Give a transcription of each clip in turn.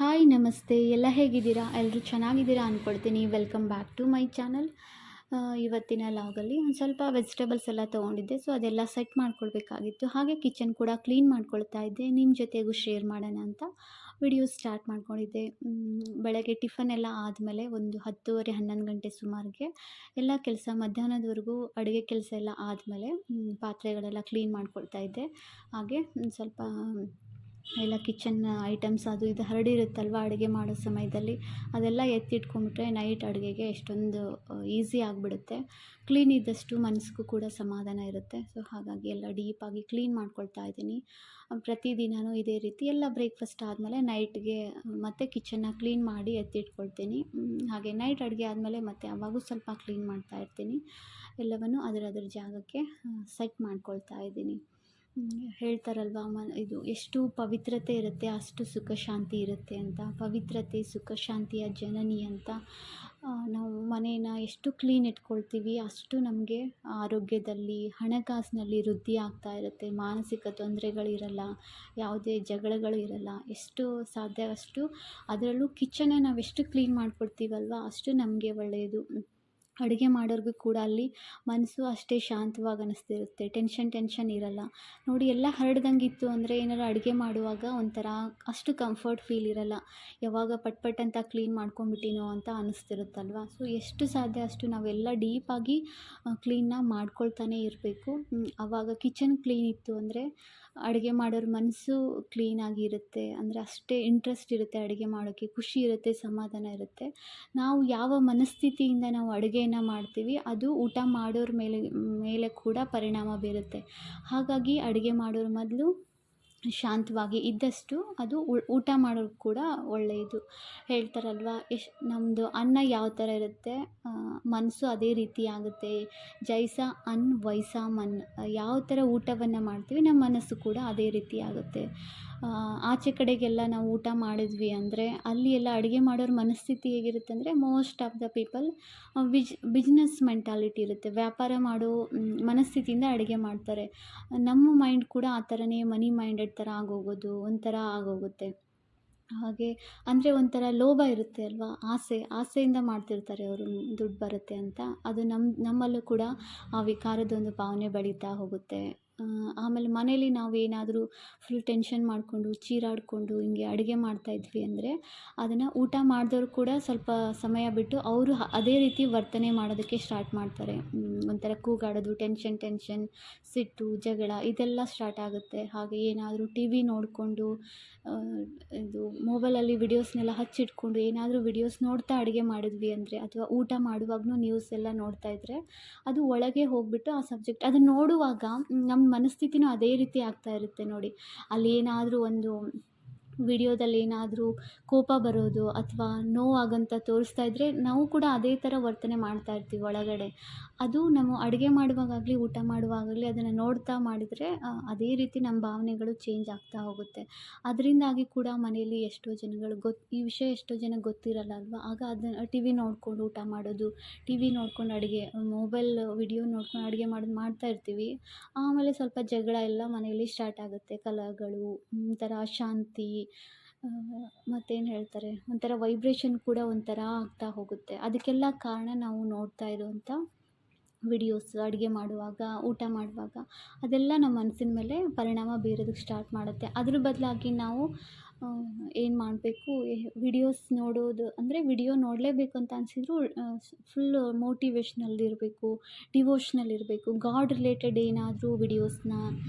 Hi ನಮಸ್ತೆ, ಎಲ್ಲ ಹೇಗಿದ್ದೀರಾ? ಎಲ್ಲರೂ ಚೆನ್ನಾಗಿದ್ದೀರಾ ಅಂದ್ಕೊಳ್ತೀನಿ. Welcome back to my channel. ಇವತ್ತಿನ ಲಾಗಲ್ಲಿ ಒಂದು ಸ್ವಲ್ಪ ವೆಜಿಟೇಬಲ್ಸ್ ಎಲ್ಲ ತೊಗೊಂಡಿದ್ದೆ. ಸೊ ಅದೆಲ್ಲ ಸೆಟ್ ಮಾಡ್ಕೊಳ್ಬೇಕಾಗಿತ್ತು. ಹಾಗೆ ಕಿಚನ್ ಕೂಡ ಕ್ಲೀನ್ ಮಾಡ್ಕೊಳ್ತಾ ಇದ್ದೆ. ನಿಮ್ಮ ಜೊತೆಗೂ ಶೇರ್ ಮಾಡೋಣ ಅಂತ ವಿಡಿಯೋ ಸ್ಟಾರ್ಟ್ ಮಾಡ್ಕೊಂಡಿದ್ದೆ. ಬೆಳಗ್ಗೆ ಟಿಫನ್ ಎಲ್ಲ ಆದಮೇಲೆ ಒಂದು 10:30 11 ಗಂಟೆ ಸುಮಾರಿಗೆ ಎಲ್ಲ ಕೆಲಸ ಮಧ್ಯಾಹ್ನದವರೆಗೂ ಅಡುಗೆ ಕೆಲಸ ಎಲ್ಲ ಆದಮೇಲೆ ಪಾತ್ರೆಗಳೆಲ್ಲ ಕ್ಲೀನ್ ಮಾಡ್ಕೊಳ್ತಾ ಇದ್ದೆ. ಹಾಗೆ ಸ್ವಲ್ಪ ಎಲ್ಲ ಕಿಚನ್ ಐಟಮ್ಸ್ ಅದು ಇದು ಹರಡಿರುತ್ತಲ್ವ ಅಡುಗೆ ಮಾಡೋ ಸಮಯದಲ್ಲಿ, ಅದೆಲ್ಲ ಎತ್ತಿಟ್ಕೊಂಡ್ಬಿಟ್ರೆ ನೈಟ್ ಅಡುಗೆಗೆ ಎಷ್ಟೊಂದು ಈಸಿ ಆಗಿಬಿಡುತ್ತೆ. ಕ್ಲೀನ್ ಇದ್ದಷ್ಟು ಮನಸ್ಸಿಗೂ ಕೂಡ ಸಮಾಧಾನ ಇರುತ್ತೆ. ಸೊ ಹಾಗಾಗಿ ಎಲ್ಲ ಡೀಪಾಗಿ ಕ್ಲೀನ್ ಮಾಡ್ಕೊಳ್ತಾ ಇದ್ದೀನಿ. ಪ್ರತಿದಿನವೂ ಇದೇ ರೀತಿ ಎಲ್ಲ ಬ್ರೇಕ್ಫಾಸ್ಟ್ ಆದಮೇಲೆ ನೈಟ್ಗೆ ಮತ್ತೆ ಕಿಚನ್ನ ಕ್ಲೀನ್ ಮಾಡಿ ಎತ್ತಿಟ್ಕೊಳ್ತೀನಿ. ಹಾಗೆ ನೈಟ್ ಅಡುಗೆ ಆದಮೇಲೆ ಮತ್ತೆ ಅವಾಗೂ ಸ್ವಲ್ಪ ಕ್ಲೀನ್ ಮಾಡ್ತಾ ಇರ್ತೀನಿ. ಎಲ್ಲವನ್ನು ಅದರ ಜಾಗಕ್ಕೆ ಸೆಟ್ ಮಾಡ್ಕೊಳ್ತಾ ಇದ್ದೀನಿ. ಹೇಳ್ತಾರಲ್ವ, ಇದು ಎಷ್ಟು ಪವಿತ್ರತೆ ಇರುತ್ತೆ ಅಷ್ಟು ಸುಖ ಶಾಂತಿ ಇರುತ್ತೆ ಅಂತ. ಪವಿತ್ರತೆ ಸುಖ ಶಾಂತಿಯ ಜನನಿ ಅಂತ. ನಾವು ಮನೇನ ಎಷ್ಟು ಕ್ಲೀನ್ ಇಟ್ಕೊಳ್ತೀವಿ ಅಷ್ಟು ನಮಗೆ ಆರೋಗ್ಯದಲ್ಲಿ, ಹಣಕಾಸಿನಲ್ಲಿ ವೃದ್ಧಿ ಆಗ್ತಾ ಇರುತ್ತೆ. ಮಾನಸಿಕ ತೊಂದರೆಗಳಿರಲ್ಲ, ಯಾವುದೇ ಜಗಳಗಳು ಇರಲ್ಲ. ಎಷ್ಟು ಸಾಧ್ಯ ಅಷ್ಟು, ಅದರಲ್ಲೂ ಕಿಚನ್ನ ನಾವೆಷ್ಟು ಕ್ಲೀನ್ ಮಾಡ್ಕೊಳ್ತೀವಲ್ವ ಅಷ್ಟು ನಮಗೆ ಒಳ್ಳೆಯದು. ಅಡುಗೆ ಮಾಡೋರಿಗೂ ಕೂಡ ಅಲ್ಲಿ ಮನಸ್ಸು ಅಷ್ಟೇ ಶಾಂತವಾಗಿ ಅನ್ನಿಸ್ತಿರುತ್ತೆ. ಟೆನ್ಷನ್ ಇರಲ್ಲ. ನೋಡಿ, ಎಲ್ಲ ಹರಡ್ದಂಗಿತ್ತು ಅಂದರೆ ಏನಾರು ಅಡುಗೆ ಮಾಡುವಾಗ ಒಂಥರ ಅಷ್ಟು ಕಂಫರ್ಟ್ ಫೀಲ್ ಇರಲ್ಲ. ಯಾವಾಗ ಪಟ್ ಅಂತ ಕ್ಲೀನ್ ಮಾಡ್ಕೊಂಬಿಟ್ಟಿನೋ ಅಂತ ಅನ್ನಿಸ್ತಿರುತ್ತಲ್ವ. ಸೊ ಎಷ್ಟು ಸಾಧ್ಯ ಅಷ್ಟು ನಾವೆಲ್ಲ ಡೀಪಾಗಿ ಕ್ಲೀನ್ನ ಮಾಡ್ಕೊಳ್ತಾನೆ ಇರಬೇಕು. ಆವಾಗ ಕಿಚನ್ ಕ್ಲೀನ್ ಇತ್ತು ಅಂದರೆ ಅಡುಗೆ ಮಾಡೋರ ಮನಸ್ಸು ಕ್ಲೀನಾಗಿರುತ್ತೆ. ಅಂದರೆ ಅಷ್ಟೇ ಇಂಟ್ರೆಸ್ಟ್ ಇರುತ್ತೆ ಅಡುಗೆ ಮಾಡೋಕ್ಕೆ, ಖುಷಿ ಇರುತ್ತೆ, ಸಮಾಧಾನ ಇರುತ್ತೆ. ನಾವು ಯಾವ ಮನಸ್ಥಿತಿಯಿಂದ ನಾವು ಅಡುಗೆಯನ್ನು ಮಾಡ್ತೀವಿ ಅದು ಊಟ ಮಾಡೋರ ಮೇಲೆ ಕೂಡ ಪರಿಣಾಮ ಬೀರುತ್ತೆ. ಹಾಗಾಗಿ ಅಡುಗೆ ಮಾಡೋರು ಮೊದಲು ಶಾಂತವಾಗಿ ಇದ್ದಷ್ಟು ಅದು ಊಟ ಮಾಡೋರು ಕೂಡ ಒಳ್ಳೆಯದು. ಹೇಳ್ತಾರಲ್ವ, ನಮ್ಮದು ಅನ್ನ ಯಾವ ಥರ ಇರುತ್ತೆ ಮನಸ್ಸು ಅದೇ ರೀತಿ ಆಗುತ್ತೆ. ಜೈಸ ಅನ್ ವೈಸ ಮನ್. ಯಾವ ಥರ ಊಟವನ್ನು ಮಾಡ್ತೀವಿ ನಮ್ಮ ಮನಸ್ಸು ಕೂಡ ಅದೇ ರೀತಿ ಆಗುತ್ತೆ. ಆಚೆ ಕಡೆಗೆಲ್ಲ ನಾವು ಊಟ ಮಾಡಿದ್ವಿ ಅಂದರೆ ಅಲ್ಲಿ ಎಲ್ಲ ಅಡುಗೆ ಮಾಡೋರ ಮನಸ್ಥಿತಿ ಹೇಗಿರುತ್ತೆ ಅಂದರೆ most of the people business mentality ಇರುತ್ತೆ. ವ್ಯಾಪಾರ ಮಾಡೋ ಮನಸ್ಥಿತಿಯಿಂದ ಅಡುಗೆ ಮಾಡ್ತಾರೆ. ನಮ್ಮ ಮೈಂಡ್ ಕೂಡ ಆ ಥರನೇ ಮನಿ ಮೈಂಡೆಡ್ ಥರ ಆಗೋಗೋದು, ಒಂಥರ ಆಗೋಗುತ್ತೆ. ಹಾಗೆ ಅಂದರೆ ಒಂಥರ ಲೋಭ ಇರುತ್ತೆ ಅಲ್ವಾ, ಆಸೆಯಿಂದ ಮಾಡ್ತಿರ್ತಾರೆ ಅವರು, ದುಡ್ಡು ಬರುತ್ತೆ ಅಂತ. ಅದು ನಮ್ಮಲ್ಲೂ ಕೂಡ ಆ ವಿಕಾರದೊಂದು ಭಾವನೆ ಬೆಳೀತಾ ಹೋಗುತ್ತೆ. ಆಮೇಲೆ ಮನೇಲಿ ನಾವು ಏನಾದರೂ ಫುಲ್ ಟೆನ್ಷನ್ ಮಾಡಿಕೊಂಡು ಚೀರಾಡಿಕೊಂಡು ಹಿಂಗೆ ಅಡುಗೆ ಮಾಡ್ತಾಯಿದ್ವಿ ಅಂದರೆ ಅದನ್ನು ಊಟ ಮಾಡಿದವರು ಕೂಡ ಸ್ವಲ್ಪ ಸಮಯ ಬಿಟ್ಟು ಅವರು ಅದೇ ರೀತಿ ವರ್ತನೆ ಮಾಡೋದಕ್ಕೆ ಸ್ಟಾರ್ಟ್ ಮಾಡ್ತಾರೆ. ಒಂಥರ ಕೂಗಾಡೋದು, ಟೆನ್ಷನ್, ಸಿಟ್ಟು, ಜಗಳ ಇದೆಲ್ಲ ಸ್ಟಾರ್ಟ್ ಆಗುತ್ತೆ. ಹಾಗೆ ಏನಾದರೂ ಟಿ ವಿ ನೋಡಿಕೊಂಡು ಇದು ಮೊಬೈಲಲ್ಲಿ ವಿಡಿಯೋಸ್ನೆಲ್ಲ ಹಚ್ಚಿಟ್ಕೊಂಡು ಏನಾದರೂ ವಿಡಿಯೋಸ್ ನೋಡ್ತಾ ಅಡುಗೆ ಮಾಡಿದ್ವಿ ಅಂದರೆ, ಅಥವಾ ಊಟ ಮಾಡುವಾಗಲೂ ನ್ಯೂಸ್ ಎಲ್ಲ ನೋಡ್ತಾ ಇದ್ದರೆ ಅದು ಒಳಗೆ ಹೋಗಿಬಿಟ್ಟು ಆ ಸಬ್ಜೆಕ್ಟ್ ಅದನ್ನು ನೋಡುವಾಗ ನಮ್ಮ ಮನಸ್ಥಿತಿನೂ ಅದೇ ರೀತಿ ಆಗ್ತಾ ಇರುತ್ತೆ. ನೋಡಿ, ಅಲ್ಲಿ ಏನಾದರೂ ಒಂದು ವಿಡಿಯೋದಲ್ಲಿ ಏನಾದರೂ ಕೋಪ ಬರೋದು ಅಥವಾ ನೋವಾಗಂತ ತೋರಿಸ್ತಾ ಇದ್ದರೆ ನಾವು ಕೂಡ ಅದೇ ಥರ ವರ್ತನೆ ಮಾಡ್ತಾ ಇರ್ತೀವಿ ಒಳಗಡೆ. ಅದು ನಾವು ಅಡುಗೆ ಮಾಡುವಾಗಲಿ ಊಟ ಮಾಡುವಾಗಲಿ ಅದನ್ನು ನೋಡ್ತಾ ಮಾಡಿದರೆ ಅದೇ ರೀತಿ ನಮ್ಮ ಭಾವನೆಗಳು ಚೇಂಜ್ ಆಗ್ತಾ ಹೋಗುತ್ತೆ. ಅದರಿಂದಾಗಿ ಕೂಡ ಮನೆಯಲ್ಲಿ ಎಷ್ಟೋ ಜನಗಳು ಈ ವಿಷಯ ಎಷ್ಟೋ ಜನಕ್ಕೆ ಗೊತ್ತಿರಲ್ಲ ಅಲ್ವಾ. ಆಗ ಅದನ್ನು ಟಿ ವಿ ನೋಡ್ಕೊಂಡು ಊಟ ಮಾಡೋದು, ಟಿ ವಿ ನೋಡ್ಕೊಂಡು ಅಡುಗೆ, ಮೊಬೈಲ್ ವಿಡಿಯೋ ನೋಡ್ಕೊಂಡು ಅಡುಗೆ ಮಾಡ್ತಾ ಇರ್ತೀವಿ. ಆಮೇಲೆ ಸ್ವಲ್ಪ ಜಗಳ ಎಲ್ಲ ಮನೆಯಲ್ಲಿ ಸ್ಟಾರ್ಟ್ ಆಗುತ್ತೆ. ಕಲಹಗಳು, ಒಂಥರ ಅಶಾಂತಿ, ಮತ್ತೇನು ಹೇಳ್ತಾರೆ, ಒಂಥರ ವೈಬ್ರೇಷನ್ ಕೂಡ ಒಂಥರ ಆಗ್ತಾ ಹೋಗುತ್ತೆ. ಅದಕ್ಕೆಲ್ಲ ಕಾರಣ ನಾವು ನೋಡ್ತಾ ಇರುವಂಥ ವಿಡಿಯೋಸ್, ಅಡುಗೆ ಮಾಡುವಾಗ, ಊಟ ಮಾಡುವಾಗ ಅದೆಲ್ಲ ನಮ್ಮ ಮನಸ್ಸಿನ ಮೇಲೆ ಪರಿಣಾಮ ಬೀರೋದಕ್ಕೆ ಸ್ಟಾರ್ಟ್ ಮಾಡುತ್ತೆ. ಅದ್ರ ಬದಲಾಗಿ ನಾವು ಏನು ಮಾಡಬೇಕು, ವಿಡಿಯೋಸ್ ನೋಡೋದು ಅಂದರೆ ವಿಡಿಯೋ ನೋಡಲೇಬೇಕು ಅಂತ ಅನಿಸಿದ್ರು ಫುಲ್ ಮೋಟಿವೇಶ್ನಲ್ ಇರಬೇಕು, ಡಿವೋಷ್ನಲ್ ಇರಬೇಕು. ಗಾಡ್ ರಿಲೇಟೆಡ್ ಏನಾದರೂ ವಿಡಿಯೋಸ್ನ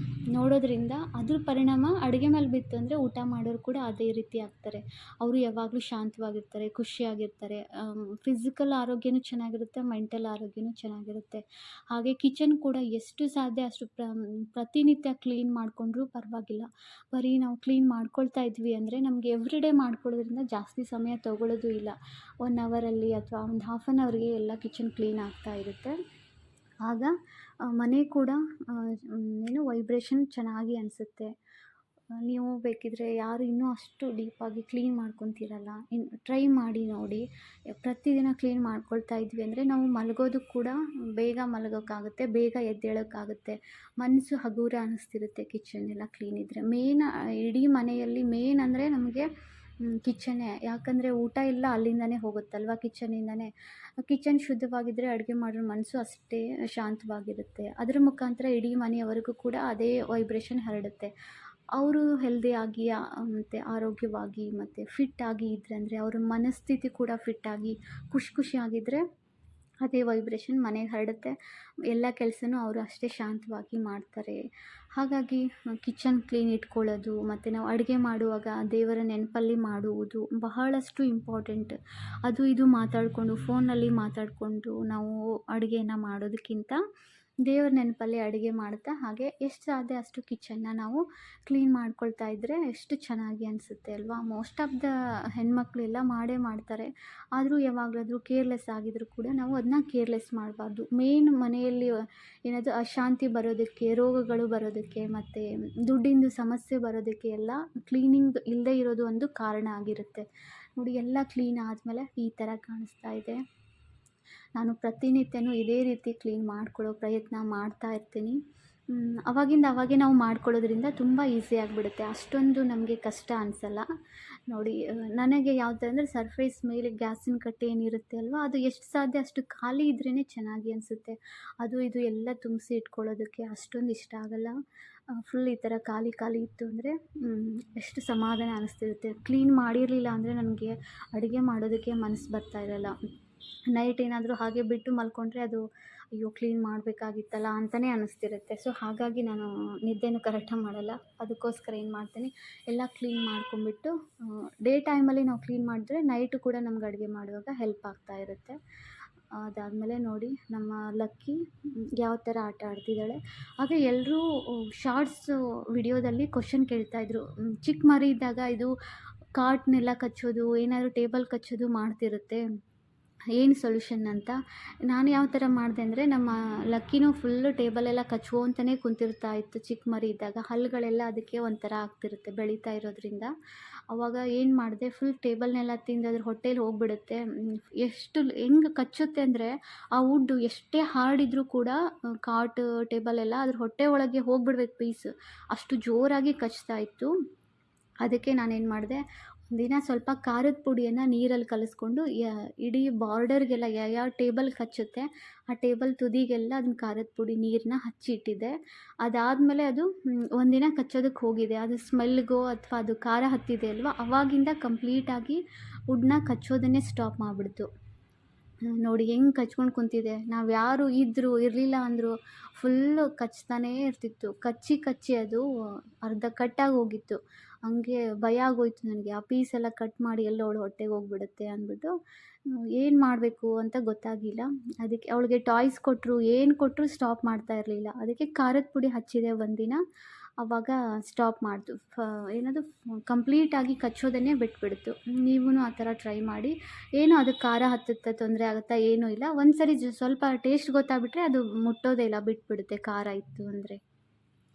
ನೋಡೋದ್ರಿಂದ ಅದ್ರ ಪರಿಣಾಮ ಅಡುಗೆ ಮೇಲೆ ಬಿತ್ತು ಅಂದರೆ ಊಟ ಮಾಡೋರು ಕೂಡ ಅದೇ ರೀತಿ ಆಗ್ತಾರೆ. ಅವರು ಯಾವಾಗಲೂ ಶಾಂತವಾಗಿರ್ತಾರೆ, ಖುಷಿಯಾಗಿರ್ತಾರೆ. ಫಿಸಿಕಲ್ ಆರೋಗ್ಯನೂ ಚೆನ್ನಾಗಿರುತ್ತೆ, ಮೆಂಟಲ್ ಆರೋಗ್ಯನೂ ಚೆನ್ನಾಗಿರುತ್ತೆ. ಹಾಗೆ ಕಿಚನ್ ಕೂಡ ಎಷ್ಟು ಸಾಧ್ಯ ಅಷ್ಟು ಪ್ರತಿನಿತ್ಯ ಕ್ಲೀನ್ ಮಾಡಿಕೊಂಡ್ರೂ ಪರವಾಗಿಲ್ಲ. ಬರೀ ನಾವು ಕ್ಲೀನ್ ಮಾಡ್ಕೊಳ್ತಾ ಇದ್ವಿ ಅಂದರೆ ನಮಗೆ ಎವ್ರಿಡೇ ಮಾಡ್ಕೊಳ್ಳೋದ್ರಿಂದ ಜಾಸ್ತಿ ಸಮಯ ತೊಗೊಳ್ಳೋದು ಇಲ್ಲ. 1 ಅವರಲ್ಲಿ ಅಥವಾ ಒಂದು ಹಾಫ್ ಆನ್ ಅವರ್ಗೆ ಎಲ್ಲ ಕಿಚನ್ ಕ್ಲೀನ್ ಆಗ್ತಾ ಇರುತ್ತೆ. ಆಗ ಮನೆ ಕೂಡ ವೈಬ್ರೇಷನ್ ಚೆನ್ನಾಗಿ ಅನಿಸುತ್ತೆ. ನೀವು ಬೇಕಿದ್ದರೆ ಯಾರು ಇನ್ನೂ ಅಷ್ಟು ಡೀಪಾಗಿ ಕ್ಲೀನ್ ಮಾಡ್ಕೊತಿರಲ್ಲ, ಟ್ರೈ ಮಾಡಿ ನೋಡಿ. ಪ್ರತಿದಿನ ಕ್ಲೀನ್ ಮಾಡ್ಕೊಳ್ತಾ ಇದ್ವಿ ಅಂದರೆ ನಾವು ಮಲಗೋದಕ್ಕೆ ಕೂಡ ಬೇಗ ಮಲಗೋಕ್ಕಾಗುತ್ತೆ, ಬೇಗ ಎದ್ದೇಳೋಕ್ಕಾಗುತ್ತೆ. ಮನಸ್ಸು ಹಗುರ ಅನ್ನಿಸ್ತಿರುತ್ತೆ ಕಿಚನ್ ಎಲ್ಲ ಕ್ಲೀನ್ ಇದ್ದರೆ. ಇಡೀ ಮನೆಯಲ್ಲಿ ಮೇನ್ ಅಂದರೆ ನಮಗೆ ಕಿಚನ್ನೇ. ಯಾಕಂದರೆ ಊಟ ಎಲ್ಲ ಅಲ್ಲಿಂದನೇ ಹೋಗುತ್ತಲ್ವ, ಕಿಚನಿಂದನೇ. ಕಿಚನ್ ಶುದ್ಧವಾಗಿದ್ದರೆ ಅಡುಗೆ ಮಾಡೋ ಮನಸ್ಸು ಅಷ್ಟೇ ಶಾಂತವಾಗಿರುತ್ತೆ. ಅದ್ರ ಮುಖಾಂತರ ಇಡೀ ಮನೆಯವರಿಗೂ ಕೂಡ ಅದೇ ವೈಬ್ರೇಷನ್ ಹರಡುತ್ತೆ. ಅವರು ಹೆಲ್ದಿಯಾಗಿ ಮತ್ತು ಆರೋಗ್ಯವಾಗಿ ಮತ್ತು ಫಿಟ್ಟಾಗಿ ಇದ್ದರೆ, ಅಂದರೆ ಅವ್ರ ಮನಸ್ಥಿತಿ ಕೂಡ ಫಿಟ್ಟಾಗಿ ಖುಷಿಯಾಗಿದ್ದರೆ ಅದೇ ವೈಬ್ರೇಷನ್ ಮನೆಗೆ ಹರಡುತ್ತೆ. ಎಲ್ಲ ಕೆಲಸನೂ ಅವರು ಅಷ್ಟೇ ಶಾಂತವಾಗಿ ಮಾಡ್ತಾರೆ. ಹಾಗಾಗಿ ಕಿಚನ್ ಕ್ಲೀನ್ ಇಟ್ಕೊಳ್ಳೋದು ಮತ್ತು ನಾವು ಅಡುಗೆ ಮಾಡುವಾಗ ದೇವರ ನೆನಪಲ್ಲಿ ಮಾಡುವುದು ಬಹಳಷ್ಟು ಇಂಪಾರ್ಟೆಂಟ್. ಅದು ಇದು ಮಾತಾಡಿಕೊಂಡು ಫೋನಲ್ಲಿ ಮಾತಾಡಿಕೊಂಡು ನಾವು ಅಡುಗೆನ ಮಾಡೋದಕ್ಕಿಂತ ದೇವ್ರ ನೆನಪಲ್ಲಿ ಅಡುಗೆ ಮಾಡ್ತಾ ಹಾಗೆ ಎಷ್ಟು ಸಾಧ್ಯ ಅಷ್ಟು ಕಿಚನ್ನ ನಾವು ಕ್ಲೀನ್ ಮಾಡ್ಕೊಳ್ತಾ ಇದ್ದರೆ ಎಷ್ಟು ಚೆನ್ನಾಗಿ ಅನಿಸುತ್ತೆ ಅಲ್ವಾ. ಮೋಸ್ಟ್ ಆಫ್ ದ ಹೆಣ್ಮಕ್ಳೆಲ್ಲ ಮಾಡೇ ಮಾಡ್ತಾರೆ. ಆದರೂ ಯಾವಾಗಲಾದರೂ ಕೇರ್ಲೆಸ್ ಆಗಿದ್ರೂ ಕೂಡ ನಾವು ಅದನ್ನ ಕೇರ್ಲೆಸ್ ಮಾಡಬಾರ್ದು. ಮೇನ್ ಮನೆಯಲ್ಲಿ ಏನಾದರೂ ಅಶಾಂತಿ ಬರೋದಕ್ಕೆ, ರೋಗಗಳು ಬರೋದಕ್ಕೆ ಮತ್ತು ದುಡ್ಡಿಂದು ಸಮಸ್ಯೆ ಬರೋದಕ್ಕೆ ಎಲ್ಲ ಕ್ಲೀನಿಂಗ್ ಇಲ್ಲದೇ ಇರೋದು ಒಂದು ಕಾರಣ ಆಗಿರುತ್ತೆ. ನೋಡಿ, ಎಲ್ಲ ಕ್ಲೀನ್ ಆದಮೇಲೆ ಈ ಥರ ಕಾಣಿಸ್ತಾ ಇದೆ. ನಾನು ಪ್ರತಿನಿತ್ಯನೂ ಇದೇ ರೀತಿ ಕ್ಲೀನ್ ಮಾಡ್ಕೊಳ್ಳೋ ಪ್ರಯತ್ನ ಮಾಡ್ತಾ ಇರ್ತೀನಿ. ಅವಾಗಿಂದ ಅವಾಗೇ ನಾವು ಮಾಡ್ಕೊಳ್ಳೋದ್ರಿಂದ ತುಂಬ ಈಸಿ ಆಗಿಬಿಡುತ್ತೆ. ಅಷ್ಟೊಂದು ನಮಗೆ ಕಷ್ಟ ಅನಿಸಲ್ಲ. ನೋಡಿ, ನನಗೆ ಯಾವ ಥರ ಅಂದರೆ ಸರ್ಫೇಸ್ ಮೇಲೆ ಗ್ಯಾಸಿನ ಕಟ್ಟೆ ಏನಿರುತ್ತೆ ಅಲ್ವಾ, ಅದು ಎಷ್ಟು ಸಾಧ್ಯ ಅಷ್ಟು ಖಾಲಿ ಇದ್ರೇ ಚೆನ್ನಾಗಿ ಅನಿಸುತ್ತೆ. ಅದು ಇದು ಎಲ್ಲ ತುಂಬಿಸಿ ಇಟ್ಕೊಳ್ಳೋದಕ್ಕೆ ಅಷ್ಟೊಂದು ಇಷ್ಟ ಆಗಲ್ಲ. ಫುಲ್ ಈ ಥರ ಖಾಲಿ ಇತ್ತು ಅಂದರೆ ಎಷ್ಟು ಸಮಾಧಾನ ಅನ್ನಿಸ್ತಿರುತ್ತೆ. ಕ್ಲೀನ್ ಮಾಡಿರಲಿಲ್ಲ ಅಂದರೆ ನನಗೆ ಅಡುಗೆ ಮಾಡೋದಕ್ಕೆ ಮನಸ್ಸು ಬರ್ತಾ ಇರಲ್ಲ. ನೈಟ್ ಏನಾದರೂ ಹಾಗೆ ಬಿಟ್ಟು ಮಲ್ಕೊಂಡ್ರೆ ಅದು ಅಯ್ಯೋ ಕ್ಲೀನ್ ಮಾಡಬೇಕಾಗಿತ್ತಲ್ಲ ಅಂತಲೇ ಅನ್ನಿಸ್ತಿರುತ್ತೆ. ಸೊ ಹಾಗಾಗಿ ನಾನು ನಿದ್ದೆನೂ ಕರೆಕ್ಟಾಗಿ ಮಾಡಲ್ಲ. ಅದಕ್ಕೋಸ್ಕರ ಏನು ಮಾಡ್ತೀನಿ, ಎಲ್ಲ ಕ್ಲೀನ್ ಮಾಡ್ಕೊಂಬಿಟ್ಟು ಡೇ ಟೈಮಲ್ಲಿ ನಾವು ಕ್ಲೀನ್ ಮಾಡಿದ್ರೆ ನೈಟು ಕೂಡ ನಮ್ಗೆ ಅಡುಗೆ ಮಾಡುವಾಗ ಹೆಲ್ಪ್ ಆಗ್ತಾ ಇರುತ್ತೆ. ಅದಾದಮೇಲೆ ನೋಡಿ, ನಮ್ಮ ಲಕ್ಕಿ ಯಾವ ಥರ ಆಟ ಆಡ್ತಿದ್ದಾಳೆ. ಹಾಗೆ ಎಲ್ಲರೂ ಶಾರ್ಟ್ಸು ವಿಡಿಯೋದಲ್ಲಿ ಕ್ವಶನ್ ಕೇಳ್ತಾಯಿದ್ರು, ಚಿಕ್ಕ ಮರಿ ಇದ್ದಾಗ ಇದು ಕಾಟ್ನೆಲ್ಲ ಕಚ್ಚೋದು, ಏನಾದರೂ ಟೇಬಲ್ ಕಚ್ಚೋದು ಮಾಡ್ತಿರುತ್ತೆ, ಏನು ಸೊಲ್ಯೂಷನ್ ಅಂತ. ನಾನು ಯಾವ ಥರ ಮಾಡಿದೆ ಅಂದರೆ, ನಮ್ಮ ಲಕ್ಕಿನೂ ಫುಲ್ಲು ಟೇಬಲೆಲ್ಲ ಕಚ್ಕೊಂತಲೇ ಕುಂತಿರ್ತಾ ಇತ್ತು ಚಿಕ್ಕ ಮರಿ ಇದ್ದಾಗ. ಹಲ್ಲುಗಳೆಲ್ಲ ಅದಕ್ಕೆ ಒಂಥರ ಆಗ್ತಿರುತ್ತೆ ಬೆಳೀತಾ ಇರೋದ್ರಿಂದ. ಆವಾಗ ಏನು ಮಾಡಿದೆ, ಫುಲ್ ಟೇಬಲ್ನೆಲ್ಲ ತಿಂದು ಅದ್ರ ಹೊಟ್ಟೇಲಿ ಹೋಗಿಬಿಡುತ್ತೆ. ಎಷ್ಟು ಹೆಂಗೆ ಕಚ್ಚುತ್ತೆ ಅಂದರೆ, ಆ ವುಡ್ಡು ಎಷ್ಟೇ ಹಾರ್ಡ್ ಇದ್ದರೂ ಕೂಡ ಕಾಟು ಟೇಬಲೆಲ್ಲ ಅದ್ರ ಹೊಟ್ಟೆ ಒಳಗೆ ಹೋಗ್ಬಿಡ್ಬೇಕು ಪೀಸು, ಅಷ್ಟು ಜೋರಾಗಿ ಕಚ್ತಾ ಇತ್ತು. ಅದಕ್ಕೆ ನಾನೇನು ಮಾಡಿದೆ, ಒಂದಿನ ಸ್ವಲ್ಪ ಖಾರದ ಪುಡಿಯನ್ನು ನೀರಲ್ಲಿ ಕಲಿಸ್ಕೊಂಡು ಇಡೀ ಬಾರ್ಡರ್ಗೆಲ್ಲ ಯಾವ ಟೇಬಲ್ ಕಚ್ಚುತ್ತೆ ಆ ಟೇಬಲ್ ತುದಿಗೆಲ್ಲ ಅದನ್ನ ಖಾರದ ಪುಡಿ ನೀರನ್ನ ಹಚ್ಚಿ ಇಟ್ಟಿದ್ದೆ. ಅದಾದಮೇಲೆ ಅದು ಒಂದಿನ ಕಚ್ಚೋದಕ್ಕೆ ಹೋಗಿದೆ. ಅದು ಸ್ಮೆಲ್ಗೋ ಅಥವಾ ಅದು ಖಾರ ಹತ್ತಿದೆ ಅಲ್ವಾ, ಅವಾಗಿಂದ ಕಂಪ್ಲೀಟಾಗಿ ವುಡ್ನ ಕಚ್ಚೋದನ್ನೇ ಸ್ಟಾಪ್ ಮಾಡಿಬಿಡ್ತು. ನೋಡಿ ಹೆಂಗೆ ಕಚ್ಕೊಂಡು ಕುಂತಿದೆ. ನಾವು ಯಾರು ಇರಲಿಲ್ಲ ಅಂದರೂ ಫುಲ್ಲು ಕಚ್ತಾನೇ ಇರ್ತಿತ್ತು. ಕಚ್ಚಿ ಅದು ಅರ್ಧ ಕಟ್ಟಾಗಿ ಹೋಗಿತ್ತು. ಹಂಗೆ ಭಯ ಆಗೋಯ್ತು ನನಗೆ. ಆ ಪೀಸೆಲ್ಲ ಕಟ್ ಮಾಡಿ ಎಲ್ಲೋ ಅವಳ ಹೊಟ್ಟೆಗೆ ಹೋಗ್ಬಿಡುತ್ತೆ ಅಂದ್ಬಿಟ್ಟು ಏನು ಮಾಡಬೇಕು ಅಂತ ಗೊತ್ತಾಗಿಲ್ಲ. ಅದಕ್ಕೆ ಅವಳಿಗೆ ಟಾಯ್ಸ್ ಕೊಟ್ಟರು, ಏನು ಕೊಟ್ಟರು ಸ್ಟಾಪ್ ಮಾಡ್ತಾ ಇರಲಿಲ್ಲ. ಅದಕ್ಕೆ ಖಾರದ ಪುಡಿ ಹಚ್ಚಿದೆ ಒಂದಿನ, ಆವಾಗ ಸ್ಟಾಪ್ ಮಾಡ್ತು. ಏನದು ಕಂಪ್ಲೀಟಾಗಿ ಕಚ್ಚೋದನ್ನೇ ಬಿಟ್ಬಿಡ್ತು. ನೀವೂ ಆ ಥರ ಟ್ರೈ ಮಾಡಿ. ಏನು ಅದಕ್ಕೆ ಖಾರ ಹತ್ತುತ್ತಾ ತೊಂದರೆ ಆಗುತ್ತಾ ಏನೂ ಇಲ್ಲ. ಒಂದು ಸರಿ ಸ್ವಲ್ಪ ಟೇಸ್ಟ್ ಗೊತ್ತಾಗ್ಬಿಟ್ರೆ ಅದು ಮುಟ್ಟೋದೇ ಇಲ್ಲ, ಬಿಟ್ಬಿಡುತ್ತೆ ಖಾರ ಇತ್ತು ಅಂದರೆ.